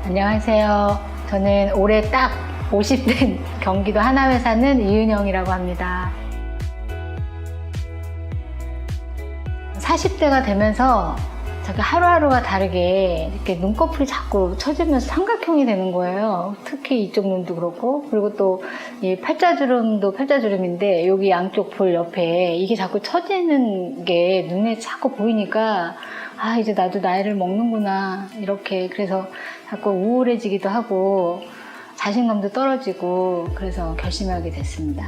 안녕하세요. 저는 올해 딱 50된 경기도 하남에 사는 이은영이라고 합니다. 40대가 되면서 제가 하루하루가 다르게 이렇게 눈꺼풀이 자꾸 처지면서 삼각형이 되는 거예요. 특히 이쪽 눈도 그렇고, 그리고 또 이 팔자주름도 팔자주름인데 여기 양쪽 볼 옆에 이게 자꾸 처지는 게 눈에 자꾸 보이니까 아, 이제 나도 나이를 먹는구나 이렇게. 그래서 자꾸 우울해지기도 하고 자신감도 떨어지고, 그래서 결심하게 됐습니다.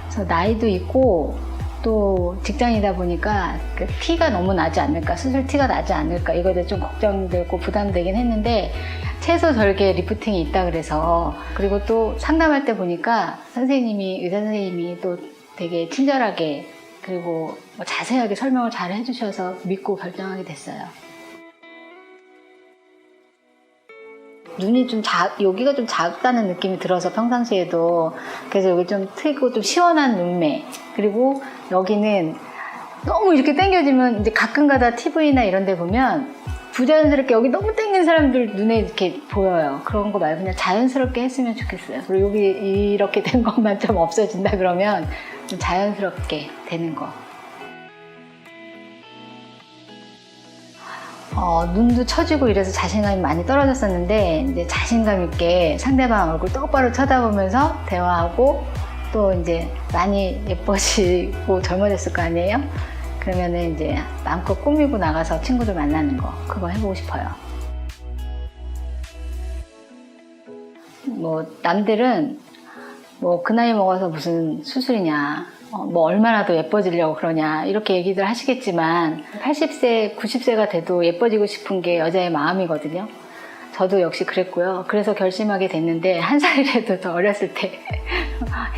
그래서 나이도 있고 또 직장이다 보니까 그 티가 너무 나지 않을까, 수술 티가 나지 않을까, 이거에 대해 좀 걱정되고 부담되긴 했는데 채소 절개 리프팅이 있다 그래서. 그리고 또 상담할 때 보니까 의사 선생님이 또 되게 친절하게 그리고 자세하게 설명을 잘 해주셔서 믿고 결정하게 됐어요. 눈이 좀 여기가 좀 작다는 느낌이 들어서 평상시에도. 그래서 여기 좀 트이고 좀 시원한 눈매, 그리고 여기는 너무 이렇게 당겨지면 이제 가끔가다 TV나 이런 데 보면 부자연스럽게 여기 너무 당긴 사람들 눈에 이렇게 보여요. 그런 거 말고 그냥 자연스럽게 했으면 좋겠어요. 그리고 여기 이렇게 된 것만 좀 없어진다 그러면 좀 자연스럽게 되는 거. 눈도 처지고 이래서 자신감이 많이 떨어졌었는데, 이제 자신감 있게 상대방 얼굴 똑바로 쳐다보면서 대화하고, 또 이제 많이 예뻐지고 젊어졌을 거 아니에요? 그러면은 이제 마음껏 꾸미고 나가서 친구들 만나는 거, 그거 해보고 싶어요. 남들은 그 나이 먹어서 무슨 수술이냐, 얼마나 더 예뻐지려고 그러냐, 이렇게 얘기들 하시겠지만 80세, 90세가 돼도 예뻐지고 싶은 게 여자의 마음이거든요. 저도 역시 그랬고요. 그래서 결심하게 됐는데, 한 살이라도 더 어렸을 때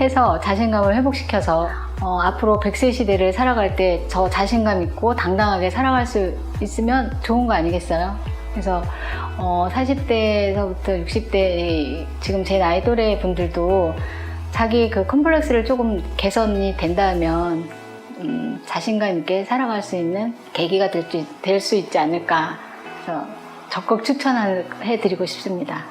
해서 자신감을 회복시켜서 앞으로 100세 시대를 살아갈 때 저 자신감 있고 당당하게 살아갈 수 있으면 좋은 거 아니겠어요? 그래서 40대에서부터 60대 지금 제 나이 또래 분들도 자기 그 컴플렉스를 조금 개선이 된다면 자신감 있게 살아갈 수 있는 계기가 될 수 있지 않을까. 그래서 적극 추천해 드리고 싶습니다.